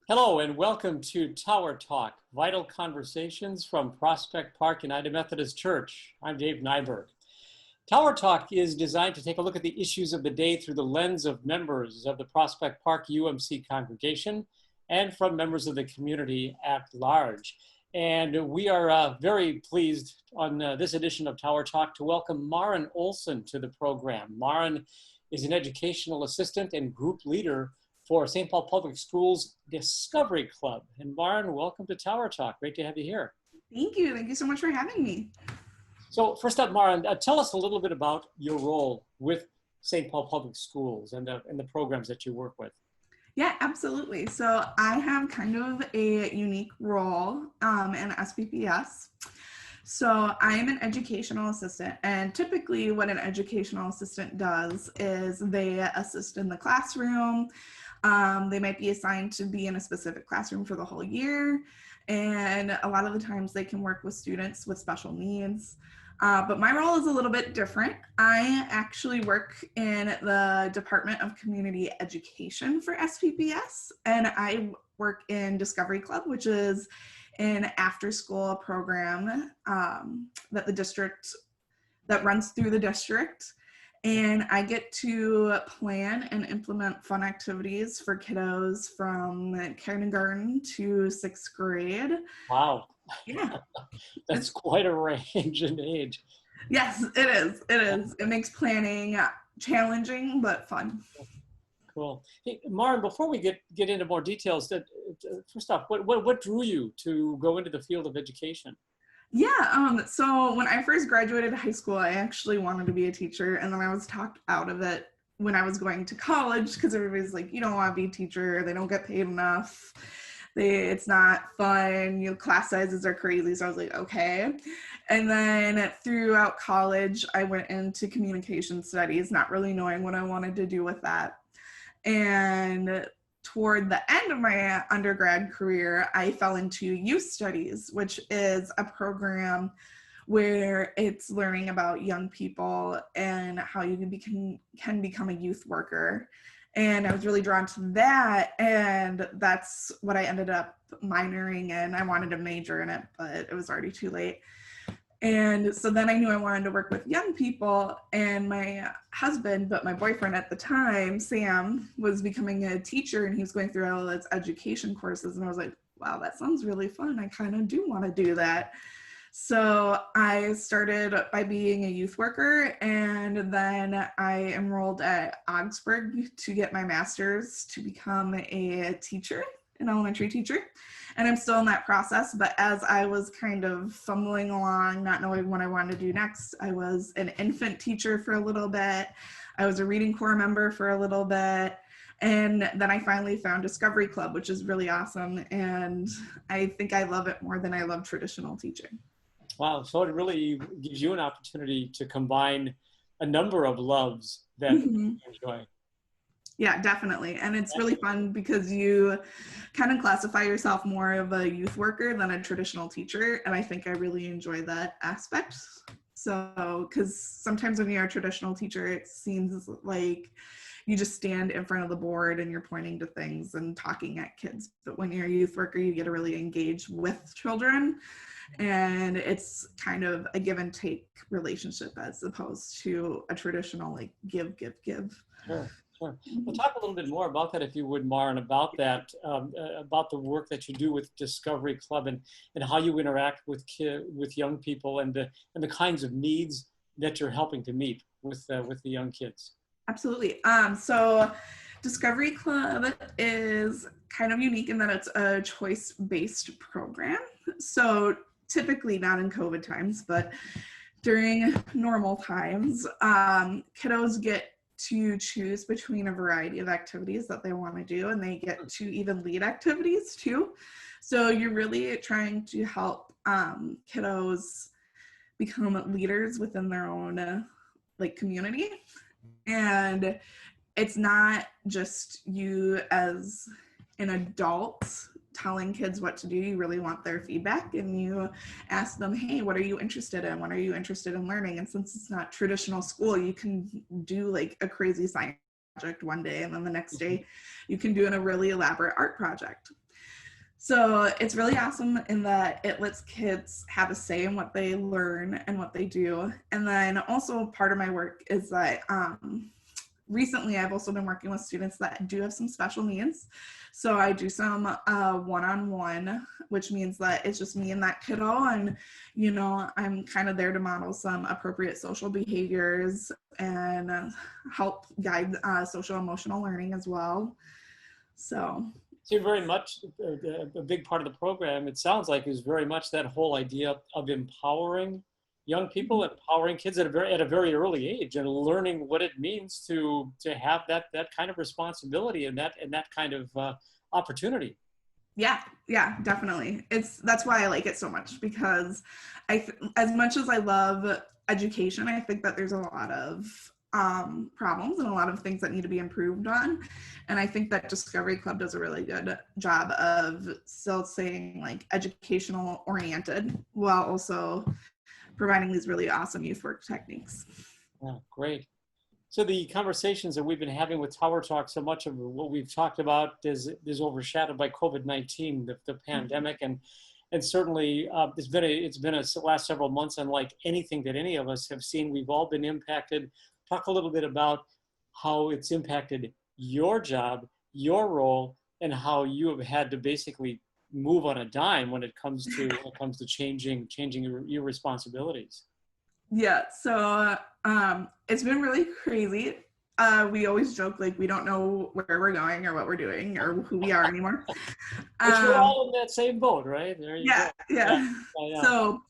Hello and welcome to Tower Talk, Vital Conversations from Prospect Park United Methodist Church. I'm Dave Nyberg. Tower Talk is designed to take a look at the issues of the day through the lens of members of the Prospect Park UMC congregation and from members of the community at large. And we are very pleased on this edition of Tower Talk to welcome Maren Olson to the program. Maren is an educational assistant and group leader for St. Paul Public Schools Discovery Club. And Maren, welcome to Tower Talk. Great to have you here. Thank you. Thank you so much for having me. So first up, Maren, tell us a little bit about your role with St. Paul Public Schools and the programs that you work with. Yeah, absolutely. So I have kind of a unique role in SPPS. So I am an educational assistant, and typically what an educational assistant does is they assist in the classroom. They might be assigned to be in a specific classroom for the whole year, and a lot of the times they can work with students with special needs. But my role is a little bit different. I actually work in the Department of Community Education for SPPS, and I work in Discovery Club, which is an after-school program that runs through the district. And I get to plan and implement fun activities for kiddos from kindergarten to 6th grade. Wow. Yeah. That's quite a range in age. Yes, it is. It is. It makes planning challenging, but fun. Cool. Hey, Maren, before we get into more details, first off, what drew you to go into the field of education? Yeah, so when I first graduated high school, I actually wanted to be a teacher, and then I was talked out of it when I was going to college because everybody's like, you don't want to be a teacher, they don't get paid enough, it's not fun, class sizes are crazy, so I was like, okay. And then throughout college, I went into communication studies, not really knowing what I wanted to do with that. And toward the end of my undergrad career, I fell into youth studies, which is a program where it's learning about young people and how you can become a youth worker. And I was really drawn to that, and that's what I ended up minoring in. I wanted to major in it, but it was already too late. And so then I knew I wanted to work with young people, and my husband, but my boyfriend at the time, Sam, was becoming a teacher, and he was going through all his education courses. And I was like, wow, that sounds really fun. I kind of do want to do that. So I started by being a youth worker, and then I enrolled at Augsburg to get my master's to become a teacher, an elementary teacher. And I'm still in that process, but as I was kind of fumbling along, not knowing what I wanted to do next, I was an infant teacher for a little bit. I was a reading corps member for a little bit. And then I finally found Discovery Club, which is really awesome. And I think I love it more than I love traditional teaching. Wow, so it really gives you an opportunity to combine a number of loves that you enjoy. Yeah, definitely. And it's really fun because you kind of classify yourself more of a youth worker than a traditional teacher. And I think I really enjoy that aspect. So, because sometimes when you're a traditional teacher, it seems like you just stand in front of the board and you're pointing to things and talking at kids. But when you're a youth worker, you get to really engage with children. And it's kind of a give and take relationship as opposed to a traditional like give. Sure. Sure. We'll talk a little bit more about that, if you would, Maren, about that, about the work that you do with Discovery Club and how you interact with young people and the kinds of needs that you're helping to meet with the young kids. Absolutely. So Discovery Club is kind of unique in that it's a choice-based program. So typically not in COVID times, but during normal times, kiddos get to choose between a variety of activities that they want to do, and they get to even lead activities too. So you're really trying to help kiddos become leaders within their own community. And it's not just you as an adult telling kids what to do. You really want their feedback, and you ask them, hey, what are you interested in? What are you interested in learning? And since it's not traditional school, you can do like a crazy science project one day, and then the next day you can do a really elaborate art project. So it's really awesome in that it lets kids have a say in what they learn and what they do. And then also part of my work is that recently I've also been working with students that do have some special needs. So I do some one-on-one, which means that it's just me and that kiddo, and I'm kind of there to model some appropriate social behaviors and help guide social emotional learning as well. So very much a big part of the program, it sounds like, is very much that whole idea of empowering young people, empowering kids at a very early age, and learning what it means to have that kind of responsibility and that kind of opportunity. Yeah, definitely. That's why I like it so much, because as much as I love education, I think that there's a lot of problems and a lot of things that need to be improved on. And I think that Discovery Club does a really good job of still staying like educational oriented while also providing these really awesome youth work techniques. Yeah, great. So the conversations that we've been having with Tower Talk, so much of what we've talked about is overshadowed by COVID-19, the pandemic, and certainly it's been a last several months unlike anything that any of us have seen. We've all been impacted. Talk a little bit about how it's impacted your job, your role, and how you have had to basically move on a dime when it comes to changing your responsibilities. Yeah, so it's been really crazy. We always joke like we don't know where we're going or what we're doing or who we are anymore. But you're all in that same boat, right? There you go. Yeah. So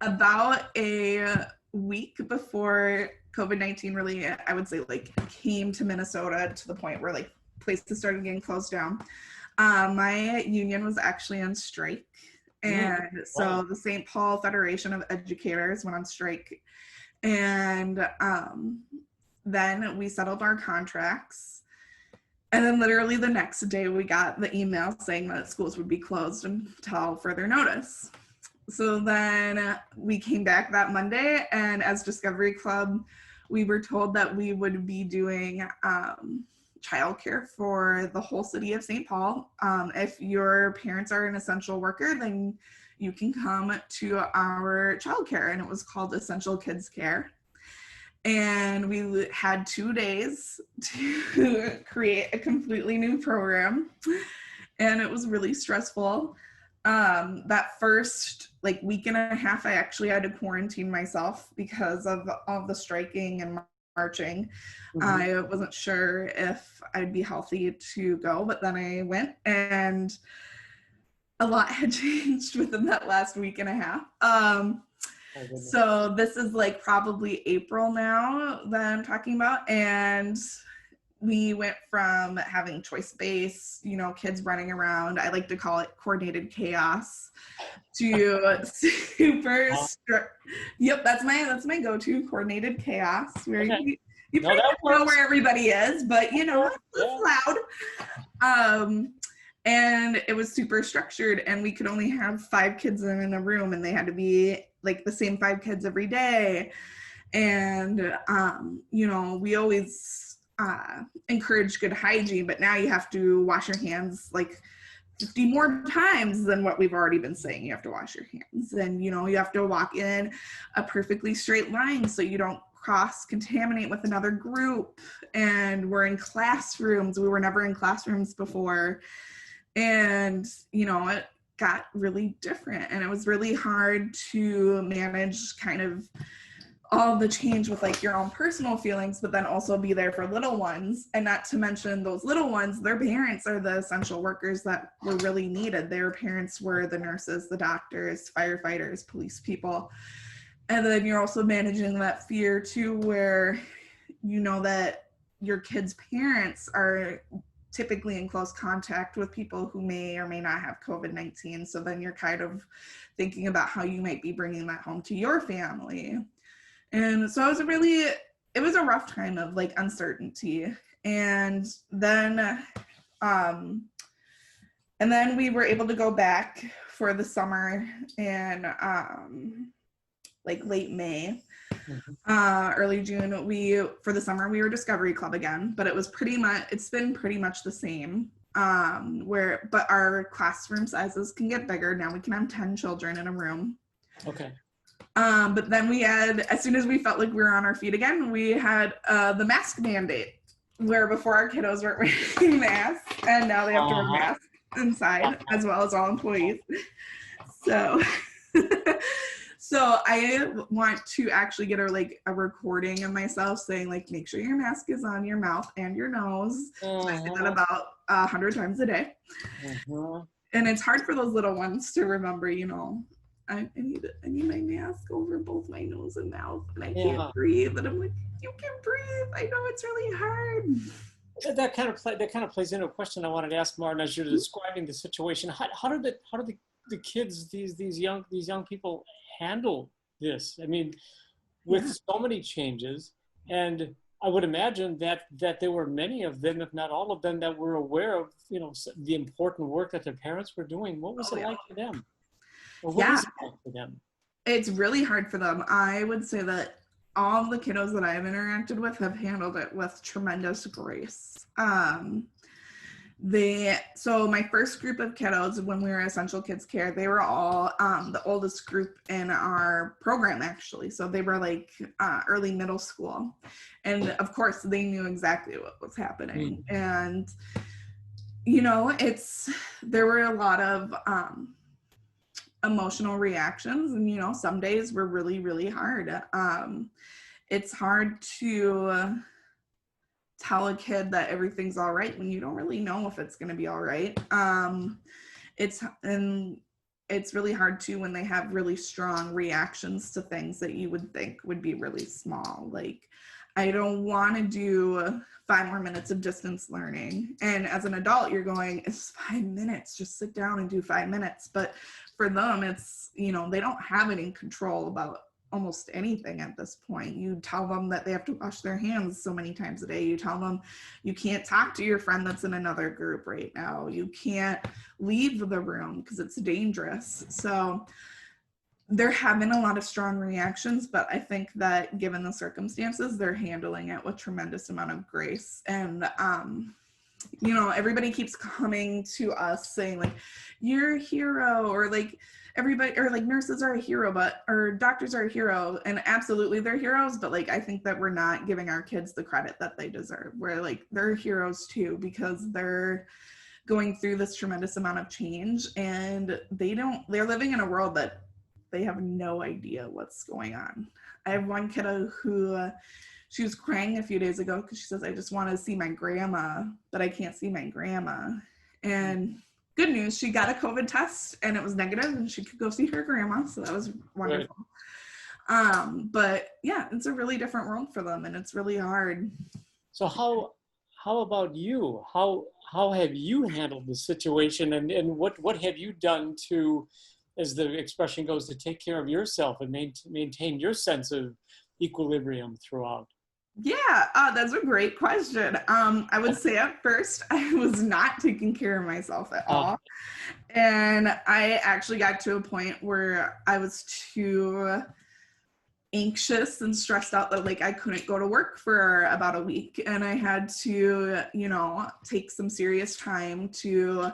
about a week before COVID-19 really, I would say, like came to Minnesota to the point where like places started getting closed down, my union was actually on strike. And so the St. Paul Federation of Educators went on strike. And then we settled our contracts. And then literally the next day we got the email saying that schools would be closed until further notice. So then we came back that Monday, and as Discovery Club, we were told that we would be doing childcare for the whole city of St. Paul. If your parents are an essential worker, then you can come to our childcare, and it was called Essential Kids Care. And we had 2 days to create a completely new program, and it was really stressful. That first like week and a half, I actually had to quarantine myself because of all the striking and marching. I wasn't sure if I'd be healthy to go, but then I went, and a lot had changed within that last week and a half. So this is like probably April now that I'm talking about, and we went from having choice-based, kids running around, I like to call it coordinated chaos, to super yep, that's my go-to, coordinated chaos, where you pretty much know where everybody is, but it's loud. And it was super structured, and we could only have 5 kids in a room, and they had to be like the same 5 kids every day. And we always encourage good hygiene, but now you have to wash your hands like 50 more times than what we've already been saying you have to wash your hands. And you have to walk in a perfectly straight line so you don't cross-contaminate with another group. And we're in classrooms. We were never in classrooms before. And it got really different, and it was really hard to manage kind of all the change with like your own personal feelings, but then also be there for little ones. And not to mention those little ones, their parents are the essential workers that were really needed. Their parents were the nurses, the doctors, firefighters, police people. And then you're also managing that fear too, where that your kids' parents are typically in close contact with people who may or may not have COVID-19. So then you're kind of thinking about how you might be bringing that home to your family. And so it was a rough time of like uncertainty. And then we were able to go back for the summer in like late May, early June. For the summer we were Discovery Club again, but it's been pretty much the same. but our classroom sizes can get bigger. Now we can have 10 children in a room. Okay. But then we had, as soon as we felt like we were on our feet again, we had the mask mandate, where before our kiddos weren't wearing masks, and now they have to wear masks inside as well as all employees. So, so I want to actually get a recording of myself saying like, make sure your mask is on your mouth and your nose. So I say that about 100 times a day. And it's hard for those little ones to remember, you know, I need my mask over both my nose and mouth, and I can't breathe. And I'm like, you can breathe. I know it's really hard. That kind of plays into a question I wanted to ask Maren as you're describing the situation. How do the kids, these young people handle this? I mean, with so many changes, and I would imagine that there were many of them, if not all of them, that were aware of, you know, the important work that their parents were doing. What was it like for them? Or what is it like for them? It's really hard for them. I would say that all of the kiddos that I've interacted with have handled it with tremendous grace. So my first group of kiddos when we were Essential Kids Care, they were all the oldest group in our program, actually. So they were like early middle school. And of course, they knew exactly what was happening. And, you know, there were a lot of emotional reactions, and, you know, some days were really, really hard. It's hard to tell a kid that everything's all right when you don't really know if it's going to be all right. It's really hard too when they have really strong reactions to things that you would think would be really small. Like, I don't want to do 5 more minutes of distance learning. And as an adult, you're going, it's 5 minutes, just sit down and do 5 minutes. But for them, it's, you know, they don't have any control about almost anything at this point. You tell them that they have to wash their hands so many times a day. You tell them you can't talk to your friend that's in another group right now. You can't leave the room because it's dangerous. So they're having a lot of strong reactions, but I think that given the circumstances, they're handling it with tremendous amount of grace. And, you know, everybody keeps coming to us saying like, you're a hero, or like everybody, or like nurses are a hero, or doctors are a hero. And absolutely they're heroes, but like, I think that we're not giving our kids the credit that they deserve. We're like, they're heroes too, because they're going through this tremendous amount of change, and they're living in a world that they have no idea what's going on. I have one kiddo who, she was crying a few days ago because she says, I just want to see my grandma, but I can't see my grandma. And good news, she got a COVID test and it was negative, and she could go see her grandma. So that was wonderful. Right. But yeah, it's a really different world for them, and it's really hard. So how about you? How have you handled the situation, and what have you done to, as the expression goes, to take care of yourself and maintain your sense of equilibrium throughout? Yeah, that's a great question. I would say at first I was not taking care of myself at all. And I actually got to a point where I was too anxious and stressed out that like I couldn't go to work for about a week. And I had to, you know, take some serious time to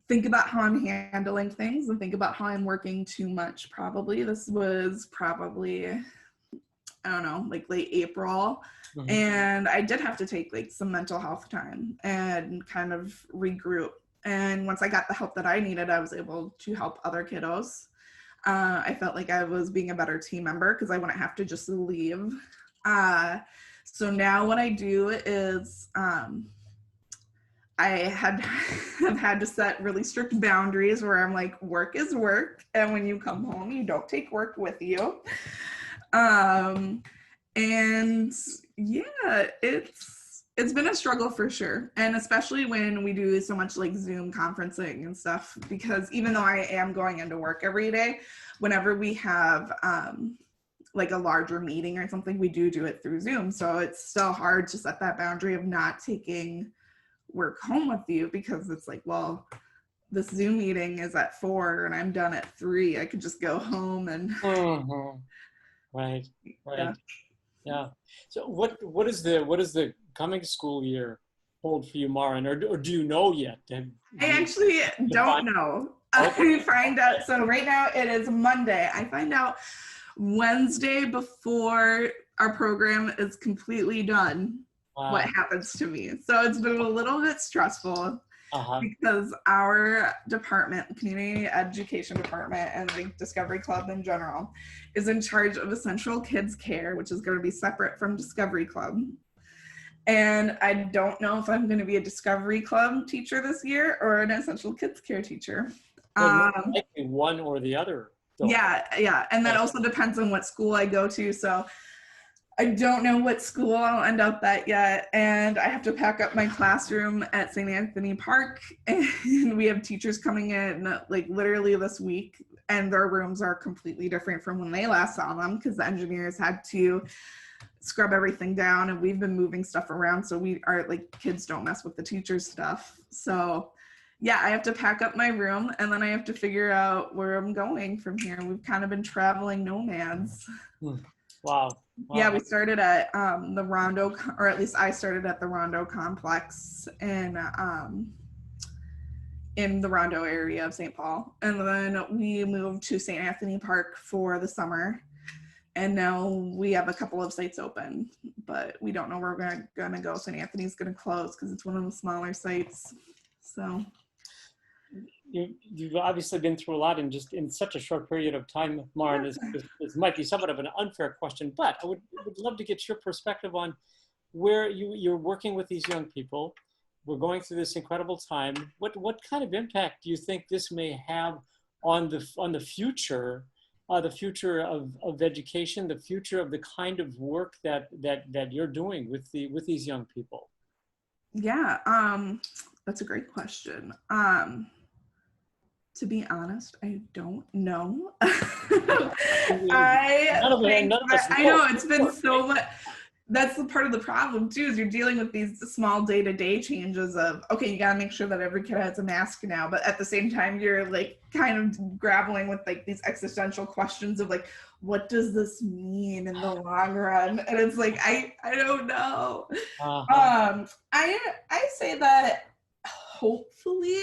think about how I'm handling things and think about how I'm working too much. Probably this was I don't know, like late April. Mm-hmm. And I did have to take like some mental health time and kind of regroup. And once I got the help that I needed, I was able to help other kiddos. I felt like I was being a better team member because I wouldn't have to just leave. So now what I do is I have had to set really strict boundaries where I'm like, work is work. And when you come home, you don't take work with you. And yeah, it's been a struggle for sure. And especially when we do so much like Zoom conferencing and stuff, because even though I am going into work every day, whenever we have like a larger meeting or something, we do it through Zoom. So it's still hard to set that boundary of not taking work home with you, because it's like, well, this Zoom meeting is at 4 and I'm done at 3. I could just go home and Right. Yeah. So what is the coming school year hold for you, Maren, or do you know yet? I actually don't know. Okay. I find out, so right now it is Monday. I find out Wednesday before our program is completely done what happens to me. So it's been a little bit stressful because our department, community education department, and the Discovery Club in general, is in charge of Essential Kids Care, which is going to be separate from Discovery Club. And I don't know if I'm going to be a Discovery Club teacher this year or an Essential Kids Care teacher. Likely one or the other. Yeah. And that also depends on what school I go to. So I don't know what school I'll end up at yet. And I have to pack up my classroom at St. Anthony Park. And we have teachers coming in like literally this week. And their rooms are completely different from when they last saw them because the engineers had to scrub everything down, and we've been moving stuff around so we are like, kids don't mess with the teacher's stuff. So yeah, I have to pack up my room, and then I have to figure out where I'm going from here. We've kind of been traveling nomads. Wow. Yeah, we started at the Rondo, or at least I started at the Rondo complex in the Rondo area of St. Paul, and then we moved to St. Anthony Park for the summer. And now we have a couple of sites open, but we don't know where we're going to go. St. Anthony's going to close because it's one of the smaller sites. So you've obviously been through a lot in such a short period of time, Maren. This might be somewhat of an unfair question, but I would love to get your perspective on where you're working with these young people. We're going through this incredible time. What kind of impact do you think this may have on the future? The future of education, the future of the kind of work that you're doing with these young people? Yeah, that's a great question. To be honest, I don't know. I know it's been so much. That's the part of the problem too, is you're dealing with these small day-to-day changes of, okay, you gotta make sure that every kid has a mask now, but at the same time, you're like kind of grappling with like these existential questions of like, what does this mean in the long run? And it's like, I don't know. I say that hopefully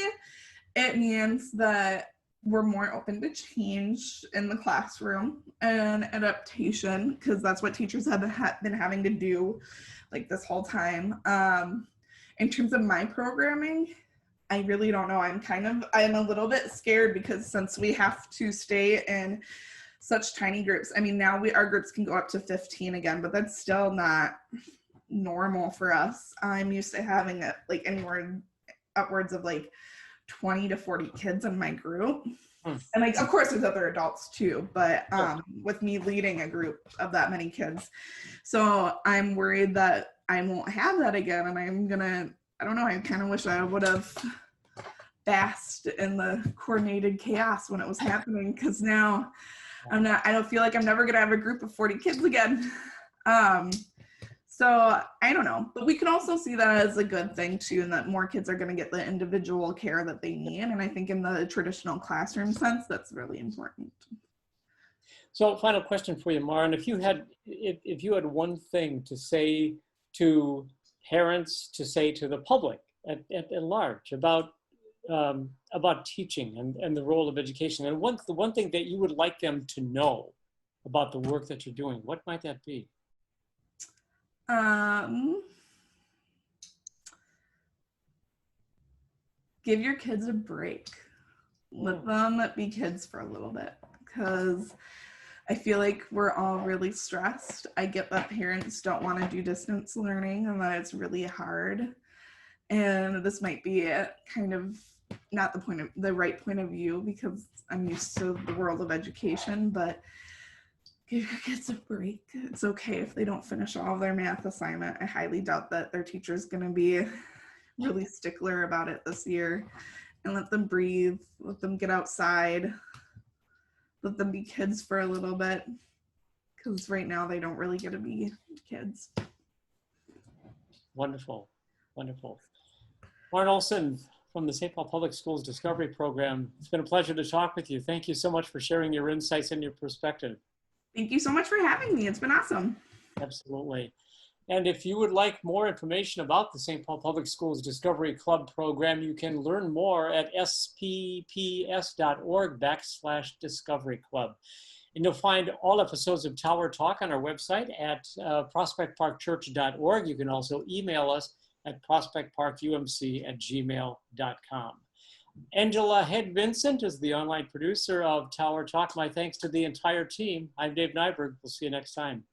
it means that we're more open to change in the classroom and adaptation, because that's what teachers have been having to do like this whole time. In terms of my programming, I really don't know. I'm a little bit scared because since we have to stay in such tiny groups, I mean, now our groups can go up to 15 again, but that's still not normal for us. I'm used to having like anywhere upwards of like 20 to 40 kids in my group. And like, of course there's other adults too, but with me leading a group of that many kids. So I'm worried that I won't have that again. And I don't know, I kind of wish I would have basked in the coordinated chaos when it was happening, because now I don't feel like I'm never gonna have a group of 40 kids again. So I don't know, but we can also see that as a good thing too, and that more kids are going to get the individual care that they need. And I think in the traditional classroom sense, that's really important. So final question for you, Maren, if you had one thing to say to parents, to say to the public at large about teaching and the role of education, and the one thing that you would like them to know about the work that you're doing, what might that be? Give your kids a break. Let them be kids for a little bit, because I feel like we're all really stressed. I get that parents don't want to do distance learning and that it's really hard. And this might be kind of not the right point of view, because I'm used to the world of education, but give your kids a break. It's okay if they don't finish all of their math assignment. I highly doubt that their teacher's going to be really stickler about it this year. And let them breathe, let them get outside, let them be kids for a little bit, because right now they don't really get to be kids. Wonderful, wonderful. Maren Olson from the St. Paul Public Schools Discovery Program. It's been a pleasure to talk with you. Thank you so much for sharing your insights and your perspective. Thank you so much for having me. It's been awesome. Absolutely. And if you would like more information about the St. Paul Public Schools Discovery Club program, you can learn more at spps.org/Discovery Club. And you'll find all episodes of Tower Talk on our website at prospectparkchurch.org. You can also email us at prospectparkumc@gmail.com. Angela Head Vincent is the online producer of Tower Talk. My thanks to the entire team. I'm Dave Nyberg. We'll see you next time.